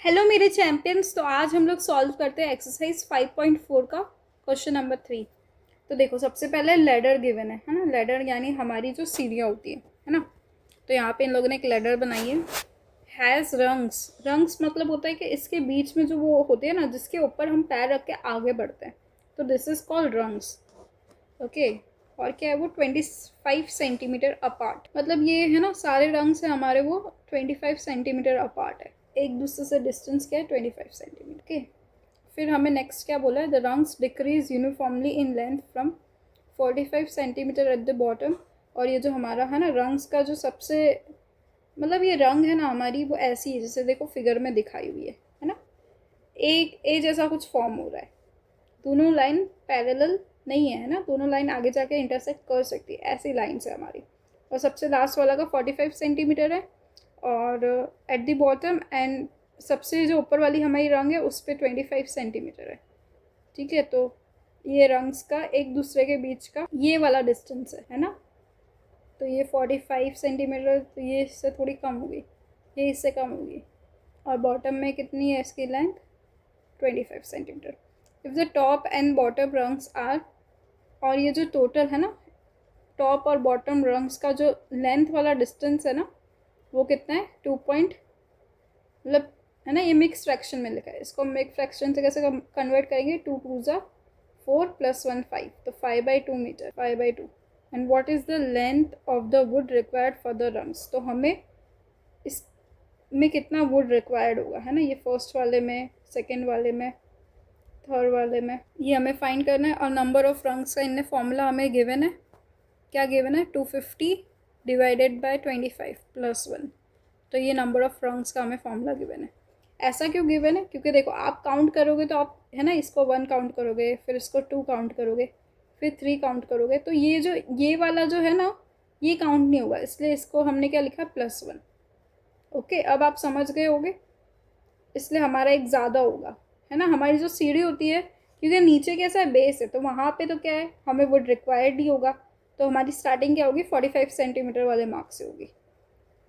Hello मेरे champions. तो आज हम लोग सॉल्व करते हैं एक्सरसाइज 5.4 का क्वेश्चन नंबर 3। तो देखो, सबसे पहले लेडर गिवन है ना। लेडर यानी हमारी जो सीढ़ियाँ होती है ना। तो यहाँ पे इन लोगों ने एक लेडर बनाई है। Has rungs. रंग्स मतलब होता है कि इसके बीच में जो वो होते हैं ना, जिसके ऊपर हम पैर रख के आगे बढ़ते हैं, तो this is called rungs. Okay. और क्या है वो? 25 सेंटीमीटर अपार्ट। मतलब ये है ना, सारे रंग से हमारे वो 25 सेंटीमीटर अपार्ट है। एक दूसरे से डिस्टेंस क्या है? 25 सेंटीमीटर। ओके। फिर हमें नेक्स्ट क्या बोला है? The rungs decrease uniformly in length from 45 centimetre at the bottom. और ये जो हमारा है ना, रंग्स का जो सबसे मतलब ये रंग है ना हमारी, वो ऐसी है जैसे देखो फिगर में दिखाई हुई है ना। एक ए जैसा कुछ फॉर्म हो रहा है। दोनों लाइन पैरेलल नहीं है ना, दोनों लाइन आगे जाके इंटरसेक्ट कर सकती है, ऐसी लाइन है हमारी। और सबसे लास्ट वाला का 45 सेंटीमीटर है। और एट द बॉटम एंड सबसे जो ऊपर वाली हमारी रंग है उस पर 25 सेंटीमीटर है। ठीक है। तो ये रंग्स का एक दूसरे के बीच का ये वाला डिस्टेंस है ना। तो ये 45 सेंटीमीटर, तो ये इससे थोड़ी कम होगी, ये इससे कम होगी। और बॉटम में कितनी है इसकी length? 25 centimetre. If the top and bottom rungs are, और ये जो टोटल है ना, टॉप और बॉटम रंग्स का जो लेंथ वाला डिस्टेंस है ना, वो कितना है? 2 पॉइंट, मतलब है ना, ये मिक्स फ्रैक्शन में लिखा है। इसको मिक्स फ्रैक्शन से कैसे कन्वर्ट करेंगे? 2 टू ज़ा 4 + 1 5, तो 5/2 metre, 5/2। And what is the length of the wood required for the rungs? तो हमें इसमें कितना वुड रिक्वायर्ड होगा, है ना, ये फर्स्ट वाले में, सेकेंड वाले में, थर्ड वाले में, ये हमें फाइंड करना है। और नंबर ऑफ रंग्स का इनने फॉर्मूला हमें गिवन है। क्या गिवन है? 250 डिवाइडेड बाय 25 + 1। तो ये नंबर ऑफ रंग्स का हमें फॉर्मूला गिवन है। ऐसा क्यों गिवन है? क्योंकि देखो, आप काउंट करोगे तो आप है ना, इसको 1 काउंट करोगे, फिर इसको 2 काउंट करोगे, फिर 3 काउंट करोगे, तो ये वाला जो है ना, ये काउंट नहीं होगा, इसलिए इसको हमने क्या लिखा? +1। ओके, अब आप समझ गए होगे। इसलिए हमारा एक ज़्यादा होगा, है ना। हमारी जो सीढ़ी होती है, क्योंकि नीचे कैसा है? बेस है, तो वहाँ पे तो क्या है, हमें वुड रिक्वायर्ड ही होगा। तो हमारी स्टार्टिंग क्या होगी? 45 सेंटीमीटर वाले मार्क से होगी।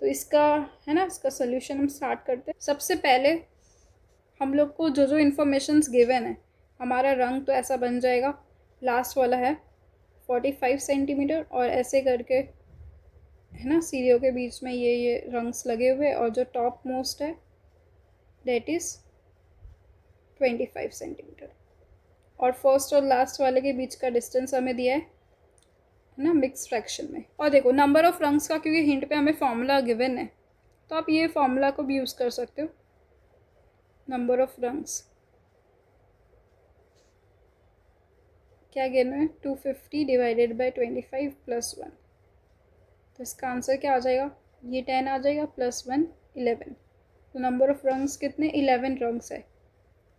तो इसका है ना, इसका सोल्यूशन हम स्टार्ट करते हैं। सबसे पहले हम लोग को जो जो इन्फॉर्मेशंस गिवन है, हमारा रंग तो ऐसा बन जाएगा। लास्ट वाला है 45 सेंटीमीटर, और ऐसे करके है ना, सीढ़ियों के बीच में ये रंग्स लगे हुए। और जो टॉप मोस्ट है दैट इज़ 25 सेंटीमीटर। और फर्स्ट और लास्ट वाले के बीच का डिस्टेंस हमें दिया है ना, मिक्स फ्रैक्शन में। और देखो, नंबर ऑफ रंग्स का क्योंकि हिंट पे हमें फॉर्मूला गिवन है, तो आप ये फॉर्मूला को भी यूज़ कर सकते हो। नंबर ऑफ रंग्स क्या गिवन है? 250 डिवाइडेड बाय 25 + 1। तो इसका आंसर क्या आ जाएगा? ये 10 आ जाएगा, +1 11। तो नंबर ऑफ रंग्स कितने? 11 रंग्स है।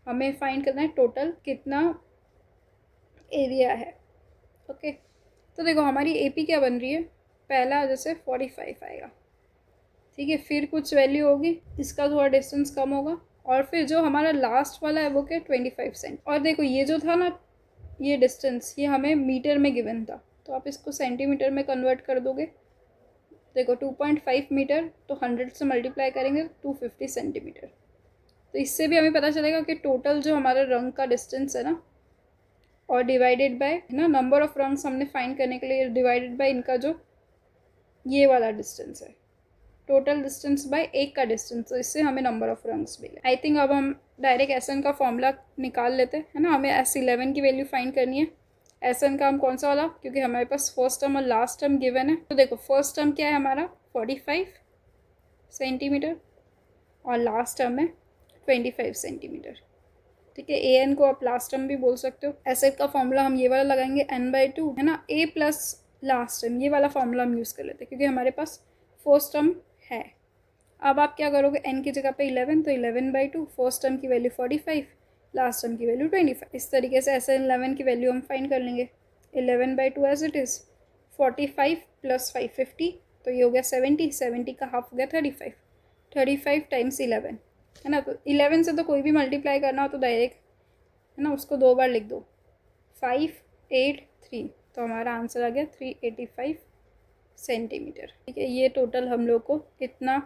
हमें फाइंड करना है टोटल कितना एरिया है। ओके। तो देखो, हमारी एपी क्या बन रही है? पहला जैसे 45 आएगा, ठीक है, फिर कुछ वैल्यू होगी, इसका थोड़ा डिस्टेंस कम होगा, और फिर जो हमारा लास्ट वाला है वो क्या? 25 सेंट। और देखो, ये जो था ना, ये डिस्टेंस, ये हमें मीटर में गिवन था, तो आप इसको सेंटीमीटर में कन्वर्ट कर दोगे। देखो, 2.5 मीटर, तो 100 से मल्टीप्लाई करेंगे 250 सेंटीमीटर। तो इससे भी हमें पता चलेगा कि टोटल जो हमारा रंग का डिस्टेंस है ना, और डिवाइडेड बाय है ना, नंबर ऑफ रंग्स हमने फाइंड करने के लिए डिवाइडेड बाय इनका जो ये वाला डिस्टेंस है, टोटल डिस्टेंस बाय एक का डिस्टेंस, तो इससे हमें नंबर ऑफ रंग्स मिले। आई थिंक अब हम डायरेक्ट एस एन का फॉर्मूला निकाल लेते हैं, है ना। हमें S11 की वैल्यू फाइंड करनी है। एस एन का हम कौन सा वाला, क्योंकि हमारे पास फर्स्ट टर्म और लास्ट टर्म गिवन है। तो देखो, फर्स्ट टर्म क्या है हमारा? 45 सेंटीमीटर, और लास्ट टर्म है 25 सेंटीमीटर। ठीक है, ए एन को आप लास्ट टर्म भी बोल सकते हो। एस एफ का फॉर्मूला हम ये वाला लगाएंगे, n/2, है ना, a प्लस लास्ट टर्म, ये वाला फॉर्मूला हम यूज़ कर लेते हैं क्योंकि हमारे पास फर्स्ट टर्म है। अब आप क्या करोगे? n की जगह पे 11, तो 11/2, फर्स्ट टर्म की वैल्यू 45, लास्ट टर्म की वैल्यू 25। इस तरीके से SN11 की वैल्यू हम फाइंड कर लेंगे। 11/2 एज इट इज़, 45 + 5 50, तो ये हो गया 70, 70 का हाफ हो गया 35, 35 × 11, है ना। तो 11 से तो कोई भी मल्टीप्लाई करना हो तो डायरेक्ट है ना, उसको 2 बार लिख दो, 5 8 3, तो हमारा आंसर आ गया 385 सेंटीमीटर। ठीक है, ये टोटल हम लोग को कितना